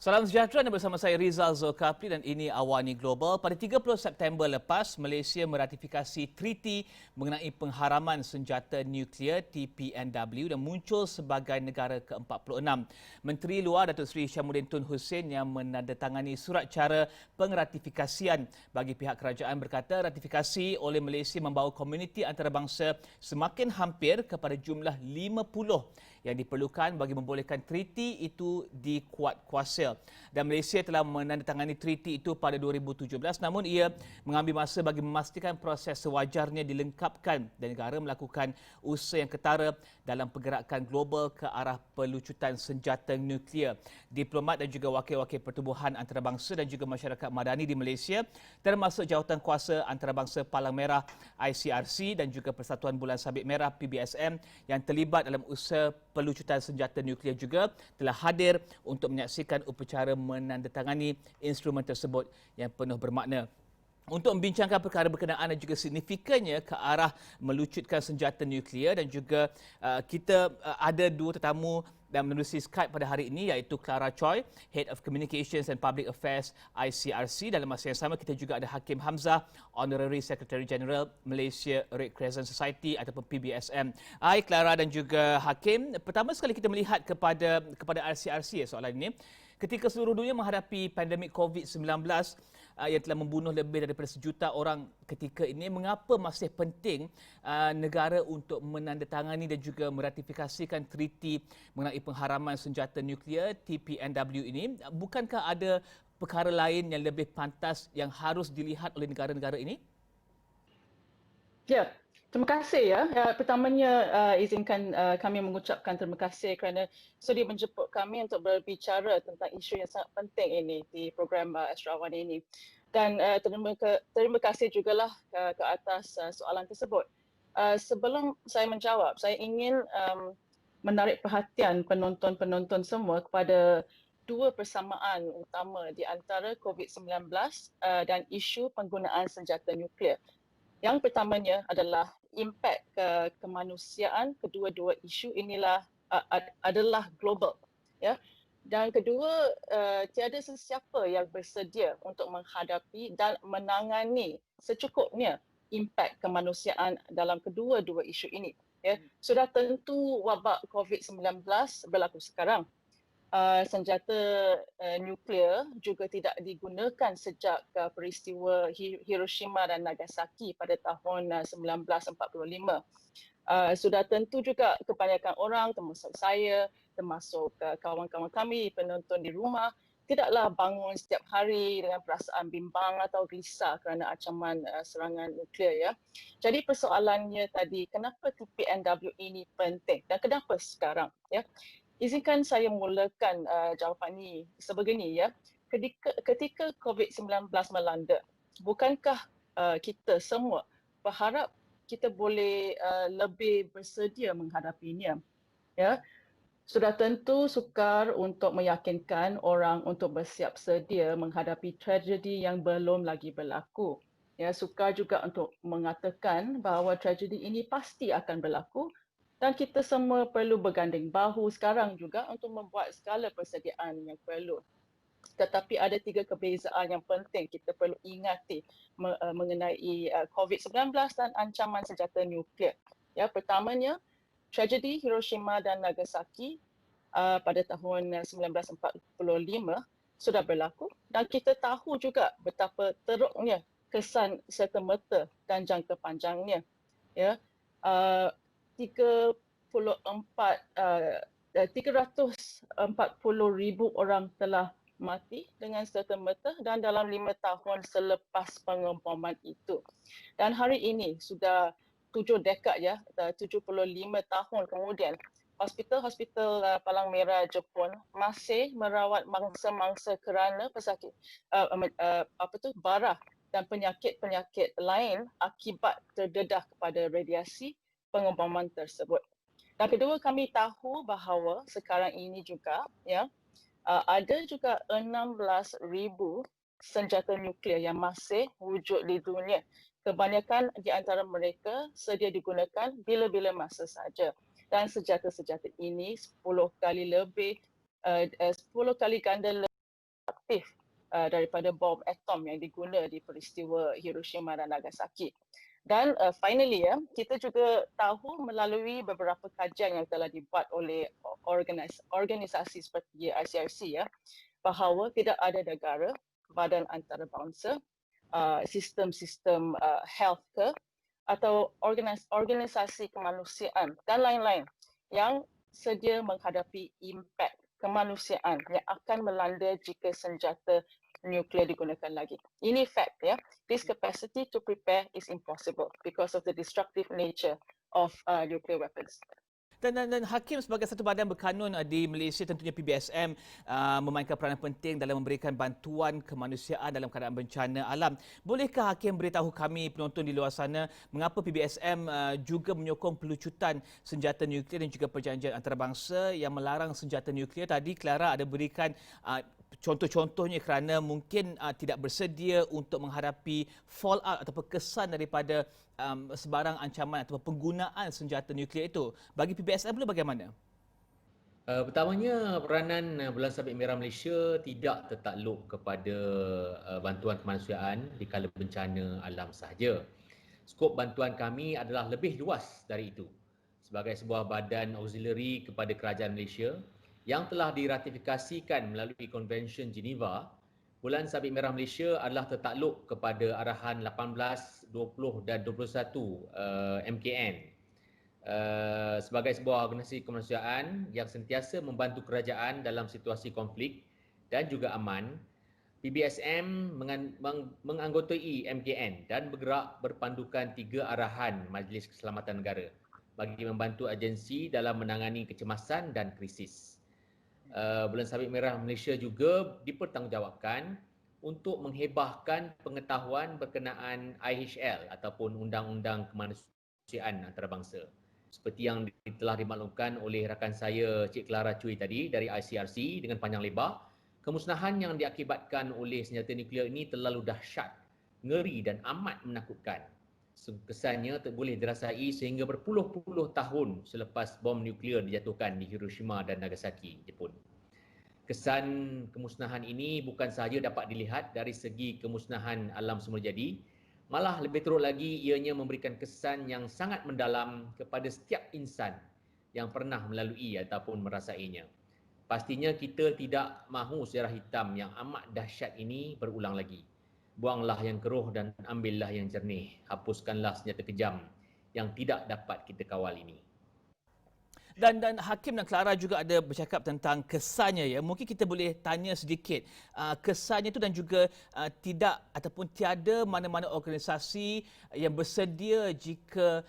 Salam sejahtera anda bersama saya Rizal Zulkafli dan ini Awani Global. Pada 30 September lepas, Malaysia meratifikasi treaty mengenai pengharaman senjata nuklear TPNW dan muncul sebagai negara ke-46. Menteri Luar Datuk Seri Syamuddin Tun Hussein yang menandatangani surat cara pengratifikasian bagi pihak kerajaan berkata ratifikasi oleh Malaysia membawa komuniti antarabangsa semakin hampir kepada jumlah 50 yang diperlukan bagi membolehkan treaty itu dikuatkuasa. Dan Malaysia telah menandatangani treaty itu pada 2017 namun ia mengambil masa bagi memastikan proses sewajarnya dilengkapkan dan negara melakukan usaha yang ketara dalam pergerakan global ke arah pelucutan senjata nuklear. Diplomat dan juga wakil-wakil pertubuhan antarabangsa dan juga masyarakat madani di Malaysia termasuk Jawatankuasa Antarabangsa Palang Merah ICRC dan juga Persatuan Bulan Sabit Merah PBSM yang terlibat dalam usaha pelucutan senjata nuklear juga telah hadir untuk menyaksikan upacara menandatangani instrumen tersebut yang penuh bermakna. Untuk membincangkan perkara berkenaan dan juga signifikannya ke arah melucutkan senjata nuklear dan juga kita ada dua tetamu dan menerusi Skype pada hari ini iaitu Clara Choi, Head of Communications and Public Affairs ICRC. Dalam masa yang sama kita juga ada Hakim Hamzah, Honorary Secretary General Malaysia Red Crescent Society ataupun PBSM. Hai Clara dan juga Hakim. Pertama sekali kita melihat kepada ICRC soalan ini. Ketika seluruh dunia menghadapi pandemik COVID-19 yang telah membunuh lebih daripada 1 juta orang ketika ini, mengapa masih penting negara untuk menandatangani dan juga meratifikasikan treaty mengenai pengharaman senjata nuklear TPNW ini? Bukankah ada perkara lain yang lebih pantas yang harus dilihat oleh negara-negara ini? Ya, terima kasih ya. Pertamanya izinkan kami mengucapkan terima kasih kerana sudi menjemput kami untuk berbicara tentang isu yang sangat penting ini di program Astro Awani ini. Dan terima kasih jugalah ke atas soalan tersebut. Sebelum saya menjawab, saya ingin menarik perhatian penonton-penonton semua kepada dua persamaan utama di antara COVID-19 dan isu penggunaan senjata nuklear. Yang pertamanya adalah impak kemanusiaan. Kedua-dua isu inilah adalah global, ya. Dan kedua, tiada sesiapa yang bersedia untuk menghadapi dan menangani secukupnya impak kemanusiaan dalam kedua-dua isu ini. Ya. Sudah tentu wabak COVID-19 berlaku sekarang. Senjata nuklear juga tidak digunakan sejak peristiwa Hiroshima dan Nagasaki pada tahun 1945. Sudah tentu juga kebanyakan orang, termasuk saya, termasuk kawan-kawan kami, penonton di rumah, tidaklah bangun setiap hari dengan perasaan bimbang atau risau kerana ancaman serangan nuklear. Ya. Jadi persoalannya tadi, kenapa TPNW ini penting dan kenapa sekarang? Ya. Izinkan saya mulakan jawapan ini sebegini ya. Ketika COVID-19 melanda, bukankah kita semua berharap kita boleh lebih bersedia menghadapinya? Ya. Sudah tentu sukar untuk meyakinkan orang untuk bersiap sedia menghadapi tragedi yang belum lagi berlaku. Ya, sukar juga untuk mengatakan bahawa tragedi ini pasti akan berlaku dan kita semua perlu berganding bahu sekarang juga untuk membuat segala persediaan yang perlu. Tetapi ada 3 kebezaan yang penting kita perlu ingati mengenai COVID-19 dan ancaman senjata nuklear. Ya, pertamanya, tragedi Hiroshima dan Nagasaki pada tahun 1945 sudah berlaku dan kita tahu juga betapa teruknya kesan serta-merta dan jangka panjangnya. Ya, 340,000 orang telah mati dengan serta-merta dan dalam 5 tahun selepas pengemboman itu. Dan hari ini sudah 7 dekad ya, 75 tahun kemudian, hospital-hospital Palang Merah Jepun masih merawat mangsa-mangsa kerana pesakit barah dan penyakit-penyakit lain akibat terdedah kepada radiasi pengemboman tersebut. Dan kedua, kami tahu bahawa sekarang ini juga ya ada juga 16,000 senjata nuklear yang masih wujud di dunia. Kebanyakan di antara mereka sedia digunakan bila-bila masa saja. Dan senjata-senjata ini 10 kali ganda destruktif daripada bom atom yang diguna di peristiwa Hiroshima dan Nagasaki. Dan finally kita juga tahu melalui beberapa kajian yang telah dibuat oleh organisasi seperti ICRC bahawa tidak ada negara, badan antarabangsa, sistem-sistem health atau organisasi kemanusiaan dan lain-lain yang sedia menghadapi impak kemanusiaan yang akan melanda jika senjata nuklear digunakan lagi. Ini fact This capacity to prepare is impossible because of the destructive nature of nuclear weapons. Dan Hakim sebagai satu badan berkanun di Malaysia, tentunya PBSM memainkan peranan penting dalam memberikan bantuan kemanusiaan dalam keadaan bencana alam. Bolehkah Hakim beritahu kami penonton di luar sana mengapa PBSM juga menyokong pelucutan senjata nuklear dan juga perjanjian antarabangsa yang melarang senjata nuklear? Tadi Clara ada berikan contoh-contohnya kerana mungkin tidak bersedia untuk menghadapi fallout atau kesan daripada sebarang ancaman atau penggunaan senjata nuklear itu. Bagi PBSM pula bagaimana? Pertamanya, peranan Bulan Sabit Merah Malaysia tidak tertakluk kepada bantuan kemanusiaan di kala bencana alam sahaja. Skop bantuan kami adalah lebih luas dari itu. Sebagai sebuah badan auxiliary kepada kerajaan Malaysia yang telah diratifikasikan melalui Konvensyen Geneva, Bulan Sabit Merah Malaysia adalah tertakluk kepada arahan 18, 20 dan 21 MKN sebagai sebuah organisasi kemanusiaan yang sentiasa membantu kerajaan dalam situasi konflik dan juga aman. PBSM menganggotai MKN dan bergerak berpandukan 3 arahan Majlis Keselamatan Negara bagi membantu agensi dalam menangani kecemasan dan krisis. Bulan Sabit Merah Malaysia juga dipertanggungjawabkan untuk menghebahkan pengetahuan berkenaan IHL ataupun Undang-Undang Kemanusiaan Antarabangsa. Seperti yang telah dimaklumkan oleh rakan saya Cik Clara Cui tadi dari ICRC dengan panjang lebar, kemusnahan yang diakibatkan oleh senjata nuklear ini terlalu dahsyat, ngeri dan amat menakutkan. Kesannya boleh dirasai sehingga berpuluh-puluh tahun selepas bom nuklear dijatuhkan di Hiroshima dan Nagasaki, Jepun. Kesan kemusnahan ini bukan sahaja dapat dilihat dari segi kemusnahan alam semula jadi, malah lebih teruk lagi ianya memberikan kesan yang sangat mendalam kepada setiap insan yang pernah melalui ataupun merasainya. Pastinya kita tidak mahu sejarah hitam yang amat dahsyat ini berulang lagi. Buanglah yang keruh dan ambillah yang jernih. Hapuskanlah senjata kejam yang tidak dapat kita kawal ini. Dan Hakim dan Clara juga ada bercakap tentang kesannya ya. Mungkin kita boleh tanya sedikit kesannya itu dan juga tidak ataupun tiada mana-mana organisasi yang bersedia jika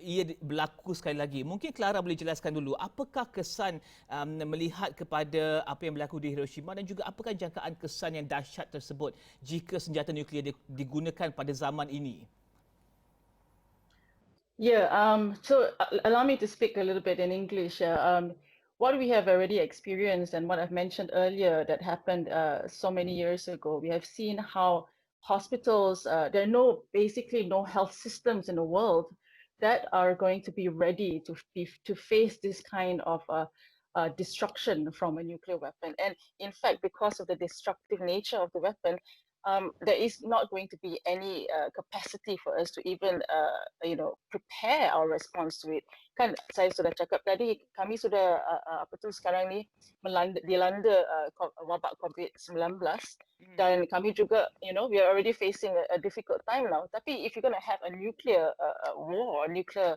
ia berlaku sekali lagi. Mungkin Clara boleh jelaskan dulu apakah kesan melihat kepada apa yang berlaku di Hiroshima dan juga apakah jangkaan kesan yang dahsyat tersebut jika senjata nuklear digunakan pada zaman ini. Yeah, so allow me to speak a little bit in English. What we have already experienced and what I've mentioned earlier that happened so many years ago, we have seen how hospitals, there are basically no health systems in the world that are going to be ready to face this kind of destruction from a nuclear weapon. And in fact, because of the destructive nature of the weapon, there is not going to be any capacity for us to even prepare our response to it. Kan saya sudah cakap tadi, kami sudah sekarang ni dilanda wabak COVID-19 dan kami juga we are already facing a difficult time now. Tapi if you're going to have a nuclear war, nuclear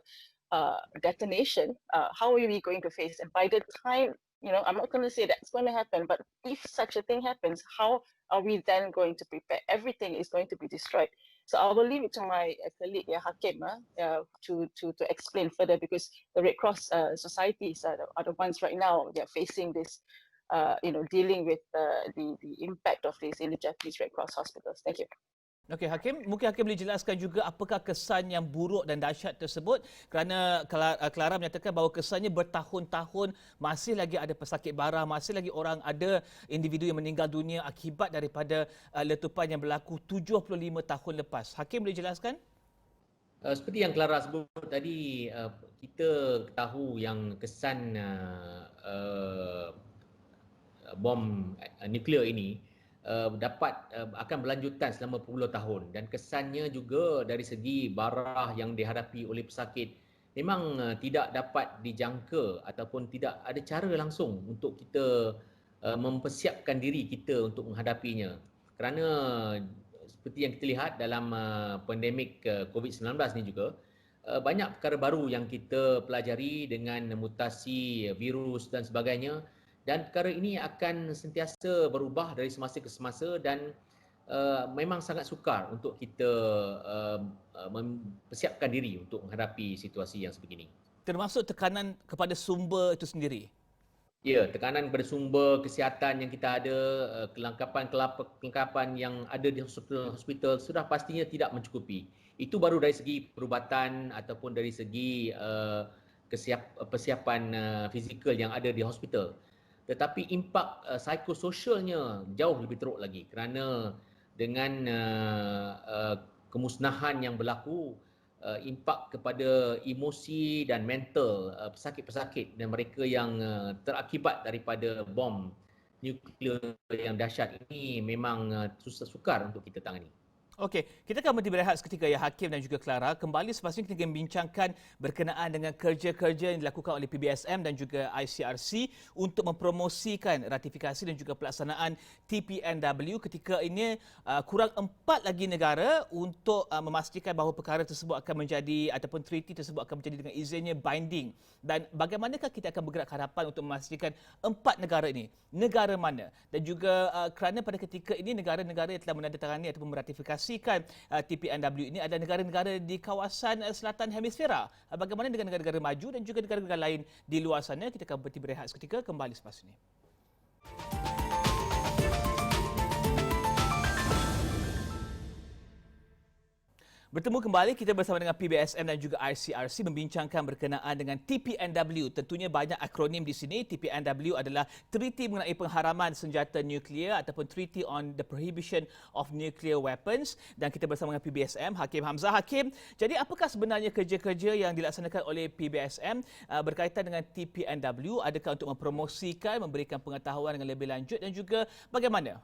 detonation, how are we going to face? And by the time, I'm not going to say that's going to happen, but if such a thing happens, how are we then going to prepare? Everything is going to be destroyed. So I will leave it to my colleague Hakim to explain further, because the Red Cross societies are the ones right now they're facing this, dealing with the impact of this in the Japanese Red Cross hospitals. Thank you. Okey Hakim, mungkin Hakim boleh jelaskan juga apakah kesan yang buruk dan dahsyat tersebut, kerana Clara menyatakan bahawa kesannya bertahun-tahun masih lagi ada pesakit bara, masih lagi ada individu yang meninggal dunia akibat daripada letupan yang berlaku 75 tahun lepas. Hakim boleh jelaskan? Seperti yang Clara sebut tadi, kita tahu yang kesan bom nuklear ini akan berlanjutan selama puluh tahun, dan kesannya juga dari segi barah yang dihadapi oleh pesakit memang tidak dapat dijangka ataupun tidak ada cara langsung untuk kita mempersiapkan diri kita untuk menghadapinya, kerana seperti yang kita lihat dalam pandemik COVID-19 ni juga banyak perkara baru yang kita pelajari dengan mutasi virus dan sebagainya, dan perkara ini akan sentiasa berubah dari semasa ke semasa, dan memang sangat sukar untuk kita mempersiapkan diri untuk menghadapi situasi yang sebegini. Termasuk tekanan kepada sumber itu sendiri. Ya, tekanan kepada sumber kesihatan yang kita ada, kelengkapan yang ada di hospital sudah pastinya tidak mencukupi. Itu baru dari segi perubatan ataupun dari segi persiapan fizikal yang ada di hospital. Tetapi impak psikososialnya jauh lebih teruk lagi, kerana dengan kemusnahan yang berlaku, impak kepada emosi dan mental pesakit-pesakit dan mereka yang terakibat daripada bom nuklear yang dahsyat ini memang susah sukar untuk kita tangani. Okey, kita akan berhenti berehat seketika ya Hakim dan juga Clara. Kembali selepas ini kita akan bincangkan berkenaan dengan kerja-kerja yang dilakukan oleh PBSM dan juga ICRC untuk mempromosikan ratifikasi dan juga pelaksanaan TPNW. Ketika ini kurang 4 lagi negara untuk memastikan bahawa perkara tersebut akan menjadi ataupun treaty tersebut akan menjadi dengan izinnya binding. Dan bagaimanakah kita akan bergerak ke hadapan untuk memastikan 4 negara ini? Negara mana? Dan juga kerana pada ketika ini negara-negara yang telah menandatangani ataupun meratifikasi TPNW ini adalah negara-negara di kawasan selatan hemisfera. Bagaimana dengan negara-negara maju dan juga negara-negara lain di luar sana? Kita akan berhenti berehat seketika, kembali selepas ini. Bertemu kembali kita bersama dengan PBSM dan juga ICRC membincangkan berkenaan dengan TPNW. Tentunya banyak akronim di sini. TPNW adalah Treaty mengenai pengharaman senjata nuklear ataupun Treaty on the Prohibition of Nuclear Weapons. Dan kita bersama dengan PBSM, Hakim Hamzah. Hakim, jadi apakah sebenarnya kerja-kerja yang dilaksanakan oleh PBSM berkaitan dengan TPNW? Adakah untuk mempromosikan, memberikan pengetahuan dengan lebih lanjut dan juga bagaimana?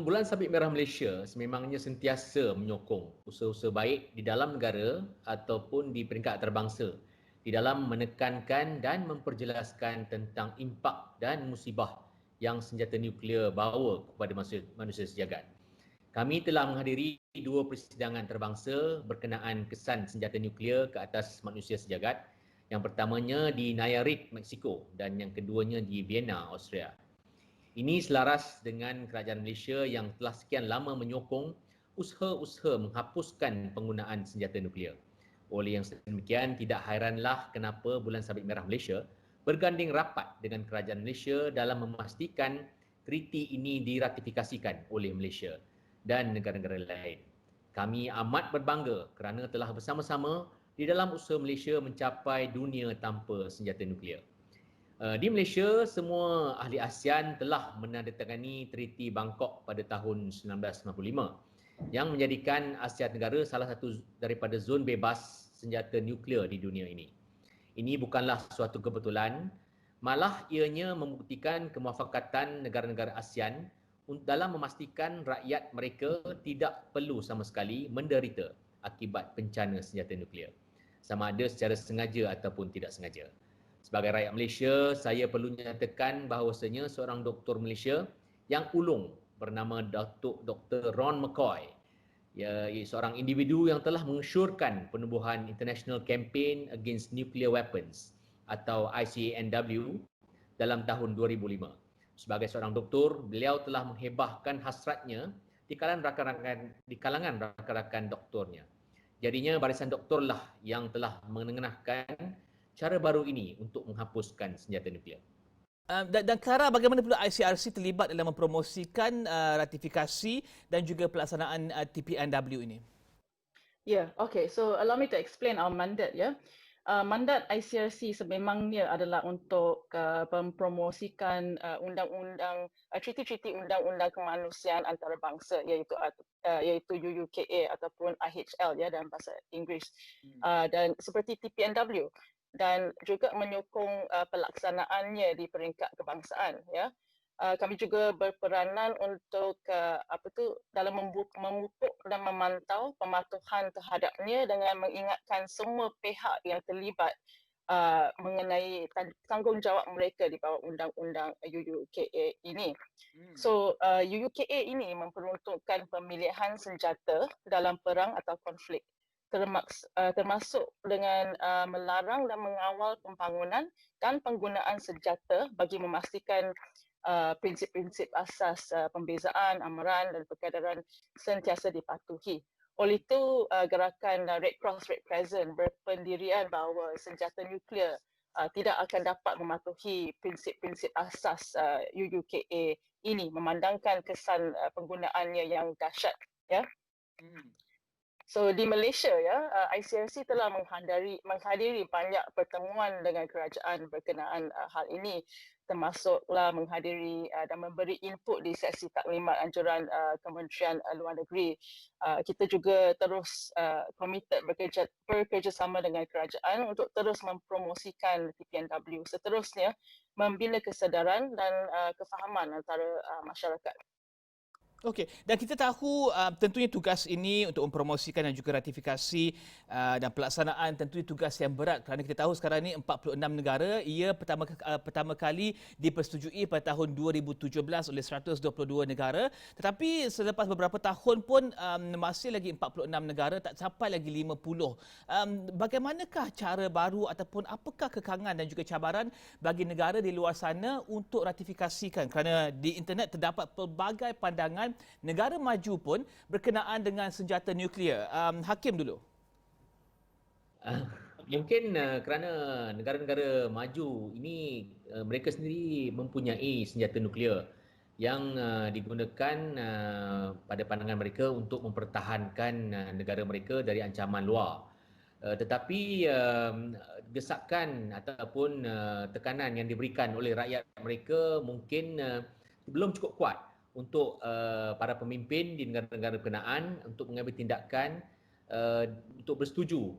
Bulan Sabit Merah Malaysia sememangnya sentiasa menyokong usaha-usaha baik di dalam negara ataupun di peringkat antarabangsa di dalam menekankan dan memperjelaskan tentang impak dan musibah yang senjata nuklear bawa kepada manusia sejagat. Kami telah menghadiri 2 persidangan antarabangsa berkenaan kesan senjata nuklear ke atas manusia sejagat. Yang pertamanya di Nayarit, Mexico, dan yang keduanya di Vienna, Austria. Ini selaras dengan kerajaan Malaysia yang telah sekian lama menyokong usaha-usaha menghapuskan penggunaan senjata nuklear. Oleh yang sedemikian, tidak hairanlah kenapa Bulan Sabit Merah Malaysia berganding rapat dengan kerajaan Malaysia dalam memastikan treaty ini diratifikasikan oleh Malaysia dan negara-negara lain. Kami amat berbangga kerana telah bersama-sama di dalam usaha Malaysia mencapai dunia tanpa senjata nuklear. Di Malaysia, semua ahli ASEAN telah menandatangani Treaty Bangkok pada tahun 1995 yang menjadikan ASEAN negara salah satu daripada zon bebas senjata nuklear di dunia ini. Ini bukanlah suatu kebetulan, malah ianya membuktikan kemufakatan negara-negara ASEAN dalam memastikan rakyat mereka tidak perlu sama sekali menderita akibat bencana senjata nuklear, sama ada secara sengaja ataupun tidak sengaja. Sebagai rakyat Malaysia, saya perlu nyatakan bahawasanya seorang doktor Malaysia yang ulung bernama Dr. Ron McCoy, seorang individu yang telah mengesyorkan penubuhan International Campaign Against Nuclear Weapons atau ICANW dalam tahun 2005. Sebagai seorang doktor, beliau telah menghebahkan hasratnya di kalangan rakan-rakan doktornya. Jadinya barisan doktorlah yang telah mengenahkan cara baru ini untuk menghapuskan senjata nuklear. Dan Clara, bagaimana pula ICRC terlibat dalam mempromosikan ratifikasi dan juga pelaksanaan TPNW ini? Yeah, okay. So allow me to explain our mandate, ya. Mandat ICRC sememangnya adalah untuk mempromosikan undang-undang, treaty-treaty undang-undang kemanusiaan antarabangsa, iaitu UUKA ataupun IHL ya dalam bahasa Inggeris. Dan seperti TPNW, dan juga menyokong pelaksanaannya di peringkat kebangsaan, ya. kami juga berperanan untuk dalam memupuk dan memantau pematuhan terhadapnya dengan mengingatkan semua pihak yang terlibat mengenai tanggungjawab mereka di bawah undang-undang UUKA ini. So UUKA ini memperuntukkan pemilihan senjata dalam perang atau konflik, termasuk dengan melarang dan mengawal pembangunan dan penggunaan senjata bagi memastikan prinsip-prinsip asas pembezaan, amaran dan perkaderan sentiasa dipatuhi. Oleh itu, gerakan Red Cross Red Crescent berpendirian bahawa senjata nuklear tidak akan dapat mematuhi prinsip-prinsip asas UUKA ini, memandangkan kesan penggunaannya yang dahsyat. Ya. So di Malaysia ya, ICRC telah menghadiri banyak pertemuan dengan kerajaan berkenaan hal ini, termasuklah menghadiri dan memberi input di sesi taklimat anjuran Kementerian Luar Negeri. Kita juga terus komited bekerjasama dengan kerajaan untuk terus mempromosikan TPNW, seterusnya membina kesedaran dan kefahaman antara masyarakat. Okey, dan kita tahu tentunya tugas ini untuk mempromosikan dan juga ratifikasi dan pelaksanaan tentunya tugas yang berat kerana kita tahu sekarang ini 46 negara ia pertama kali dipersetujui pada tahun 2017 oleh 122 negara, tetapi selepas beberapa tahun pun masih lagi 46 negara, tak sampai lagi 50. Bagaimanakah cara baru ataupun apakah kekangan dan juga cabaran bagi negara di luar sana untuk ratifikasikan, kerana di internet terdapat pelbagai pandangan negara maju pun berkenaan dengan senjata nuklear. Hakim dulu. Mungkin kerana negara-negara maju ini mereka sendiri mempunyai senjata nuklear yang digunakan pada pandangan mereka untuk mempertahankan negara mereka dari ancaman luar. Tetapi desakan ataupun tekanan yang diberikan oleh rakyat mereka mungkin belum cukup kuat untuk para pemimpin di negara-negara berkenaan untuk mengambil tindakan untuk bersetuju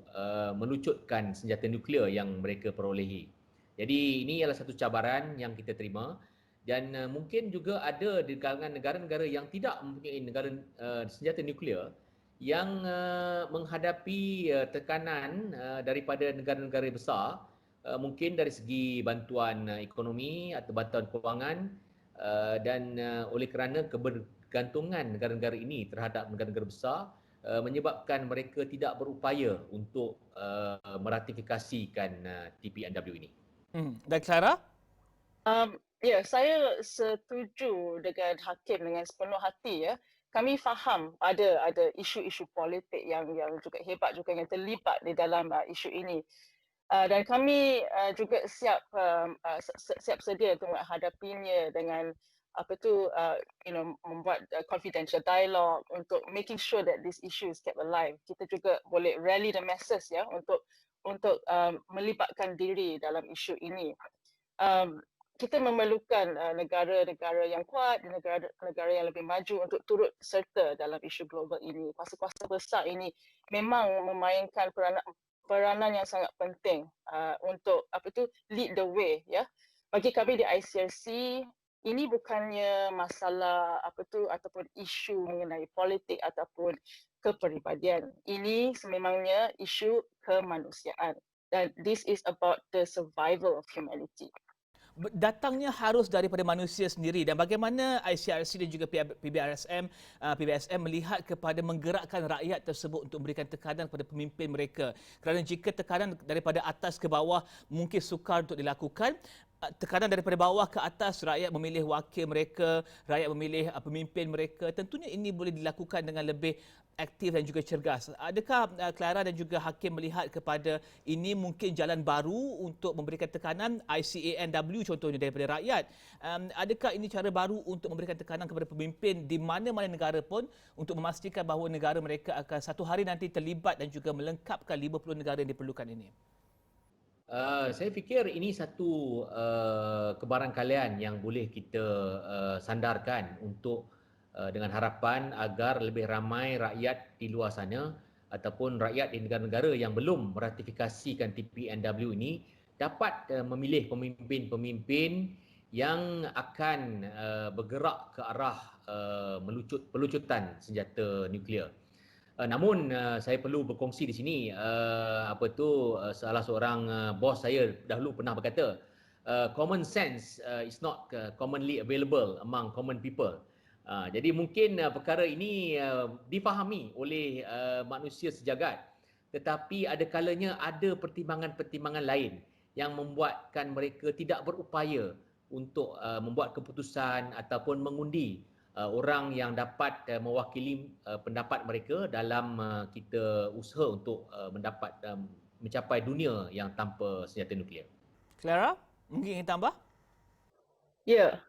melucutkan senjata nuklear yang mereka perolehi. Jadi ini adalah satu cabaran yang kita terima, dan mungkin juga ada di kalangan negara-negara yang tidak mempunyai senjata nuklear yang menghadapi tekanan daripada negara-negara besar, mungkin dari segi bantuan ekonomi atau bantuan kewangan, dan oleh kerana kebergantungan negara-negara ini terhadap negara-negara besar menyebabkan mereka tidak berupaya untuk meratifikasikan TPNW ini. Dan Clara? Ya, saya setuju dengan Hakim dengan sepenuh hati ya. Kami faham ada isu-isu politik yang juga hebat juga yang terlibat di dalam isu ini. Dan kami juga siap sedia untuk menghadapinya dengan membuat confidential dialogue untuk making sure that this issue is kept alive. Kita juga boleh rally the masses ya untuk melibatkan diri dalam isu ini. Kita memerlukan negara-negara yang kuat, negara yang lebih maju untuk turut serta dalam isu global ini. Kuasa-kuasa besar ini memang memainkan peranan yang sangat penting untuk lead the way ya. Bagi kami di ICRC, ini bukannya masalah ataupun isu mengenai politik ataupun kepribadian. Ini sememangnya isu kemanusiaan, dan this is about the survival of humanity. Datangnya harus daripada manusia sendiri, dan bagaimana ICRC dan juga PBSM melihat kepada menggerakkan rakyat tersebut untuk memberikan tekanan kepada pemimpin mereka, kerana jika tekanan daripada atas ke bawah mungkin sukar untuk dilakukan, tekanan daripada bawah ke atas, rakyat memilih wakil mereka, rakyat memilih pemimpin mereka, tentunya ini boleh dilakukan dengan lebih aktif dan juga cergas. Adakah Clara dan juga Hakim melihat kepada ini mungkin jalan baru untuk memberikan tekanan ICANW contohnya daripada rakyat? Adakah ini cara baru untuk memberikan tekanan kepada pemimpin di mana-mana negara pun untuk memastikan bahawa negara mereka akan satu hari nanti terlibat dan juga melengkapkan 50 negara yang diperlukan ini? Saya fikir ini satu kebarangkalian yang boleh kita sandarkan untuk dengan harapan agar lebih ramai rakyat di luar sana ataupun rakyat di negara-negara yang belum meratifikasikan TPNW ini dapat memilih pemimpin-pemimpin yang akan bergerak ke arah pelucutan senjata nuklear. Namun saya perlu berkongsi di sini salah seorang bos saya dahulu pernah berkata, common sense is not commonly available among common people. Jadi mungkin perkara ini difahami oleh manusia sejagat, tetapi ada kalanya ada pertimbangan-pertimbangan lain yang membuatkan mereka tidak berupaya untuk membuat keputusan ataupun mengundi orang yang dapat mewakili pendapat mereka dalam kita usaha untuk mencapai dunia yang tanpa senjata nuklear. Clara, mungkin ingin tambah? Ya,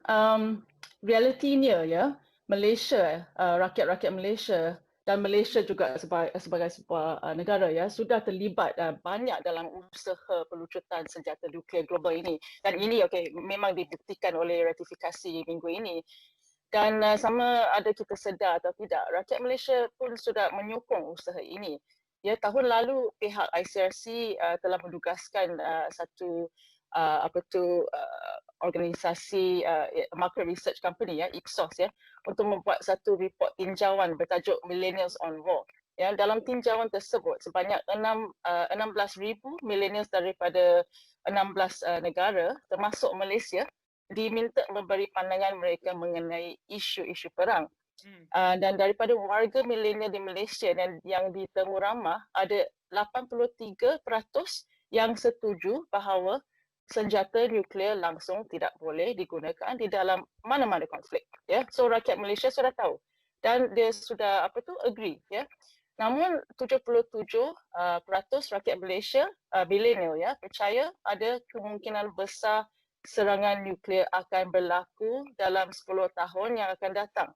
realitinya ya, Malaysia, rakyat-rakyat Malaysia dan Malaysia juga sebagai sebuah negara ya, sudah terlibat banyak dalam usaha pelucutan senjata nuklear global ini. Dan ini memang dibuktikan oleh ratifikasi minggu ini. Dan sama ada kita sedar atau tidak, rakyat Malaysia pun sudah menyokong usaha ini. Ya, tahun lalu pihak ICRC telah menugaskan satu organisasi market research company ya, Ipsos ya, untuk membuat satu report tinjauan bertajuk Millennials on War. Ya, dalam tinjauan tersebut sebanyak 16,000 millennials daripada 16 negara termasuk Malaysia diminta memberi pandangan mereka mengenai isu-isu perang. Dan daripada warga milenial di Malaysia dan yang di Tengah Ramah, ada 83% yang setuju bahawa senjata nuklear langsung tidak boleh digunakan di dalam mana-mana konflik. Ya, so rakyat Malaysia sudah tahu dan dia sudah agree. Ya, namun 77% rakyat Malaysia milenial ya percaya ada kemungkinan besar serangan nuklear akan berlaku dalam 10 tahun yang akan datang.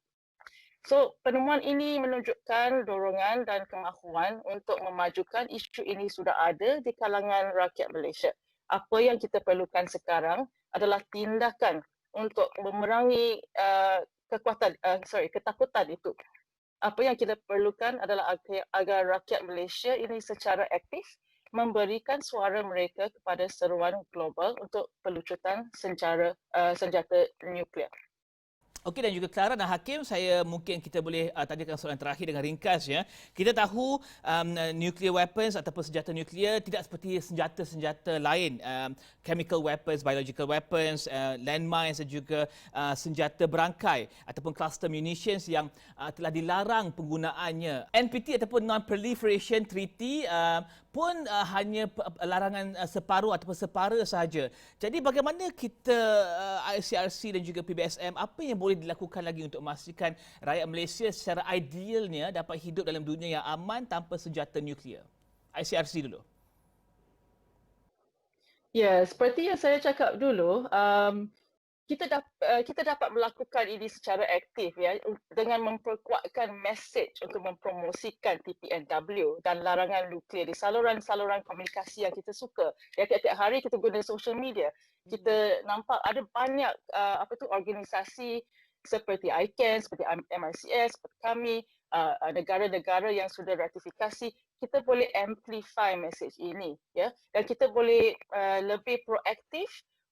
So, penemuan ini menunjukkan dorongan dan kemahuan untuk memajukan isu ini sudah ada di kalangan rakyat Malaysia. Apa yang kita perlukan sekarang adalah tindakan untuk memerangi ketakutan itu. Apa yang kita perlukan adalah agar rakyat Malaysia ini secara aktif memberikan suara mereka kepada seruan global untuk pelucutan senjata nuklear. Okey, dan juga Clara dan Hakim, mungkin kita boleh tanyakan soalan terakhir dengan ringkas ya. Kita tahu nuclear weapons ataupun senjata nuklear tidak seperti senjata-senjata lain, chemical weapons, biological weapons, landmines dan juga senjata berangkai ataupun cluster munitions yang telah dilarang penggunaannya. NPT ataupun Non-Proliferation Treaty pun hanya larangan separuh ataupun separa sahaja. Jadi bagaimana kita ICRC dan juga PBSM, apa yang boleh dilakukan lagi untuk memastikan rakyat Malaysia secara idealnya dapat hidup dalam dunia yang aman tanpa senjata nuklear? ICRC dulu. Ya, seperti yang saya cakap dulu, kita dapat melakukan ini secara aktif ya dengan memperkuatkan mesej untuk mempromosikan TPNW dan larangan nuklear di saluran-saluran komunikasi yang kita suka. Ya, tiap-tiap hari kita guna social media. Kita nampak ada banyak organisasi seperti ICAN, seperti MRCS, seperti kami, negara-negara yang sudah ratifikasi, kita boleh amplify mesej ini ya, dan kita boleh lebih proaktif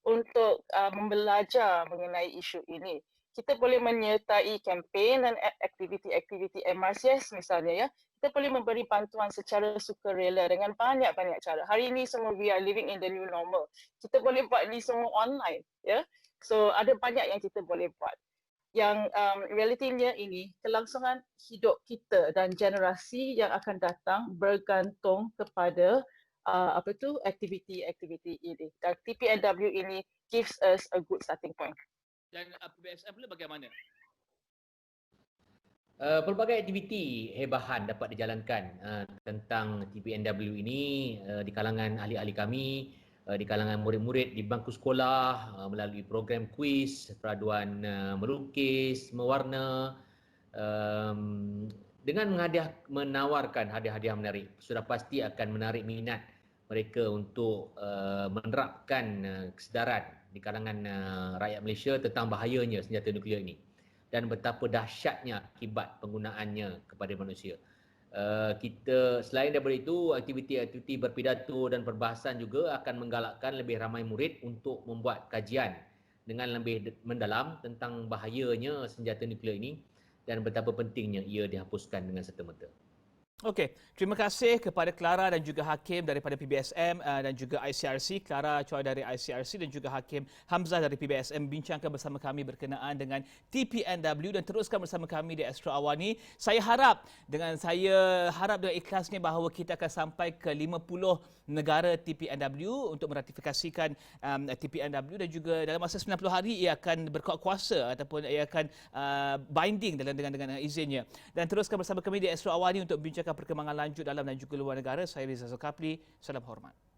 untuk membelajar mengenai isu ini. Kita boleh menyertai kempen dan aktiviti-aktiviti MRCS misalnya ya. Kita boleh memberi bantuan secara sukarela dengan banyak-banyak cara. Hari ini semua we are living in the new normal. Kita boleh buat ini semua online ya. So ada banyak yang kita boleh buat. Yang realitinya ini kelangsungan hidup kita dan generasi yang akan datang bergantung kepada aktiviti-aktiviti ini. Dan TPNW ini gives us a good starting point. Dan PBSM pula bagaimana? Pelbagai aktiviti hebahan dapat dijalankan tentang TPNW ini di kalangan ahli-ahli kami, di kalangan murid-murid di bangku sekolah melalui program kuis, peraduan melukis, mewarna, dengan menawarkan hadiah-hadiah menarik. Sudah pasti akan menarik minat mereka untuk menerapkan kesedaran di kalangan rakyat Malaysia tentang bahayanya senjata nuklear ini dan betapa dahsyatnya akibat penggunaannya kepada manusia. Kita selain daripada itu, aktiviti-aktiviti berpidato dan perbahasan juga akan menggalakkan lebih ramai murid untuk membuat kajian dengan lebih mendalam tentang bahayanya senjata nuklear ini dan betapa pentingnya ia dihapuskan dengan serta-merta. Okey, terima kasih kepada Clara dan juga Hakim daripada PBSM dan juga ICRC, Clara Choi dari ICRC dan juga Hakim Hamzah dari PBSM bincangkan bersama kami berkenaan dengan TPNW dan teruskan bersama kami di Astro Awani. Saya harap dengan ikhlasnya bahawa kita akan sampai ke 50 negara TPNW untuk meratifikasikan TPNW dan juga dalam masa 90 hari ia akan berkuat kuasa ataupun ia akan binding dengan izinnya. Dan teruskan bersama kami di Astro Awani untuk bincangkan perkembangan lanjut dalam dan juga luar negara. Saya Rizal Zulkafli. Salam hormat.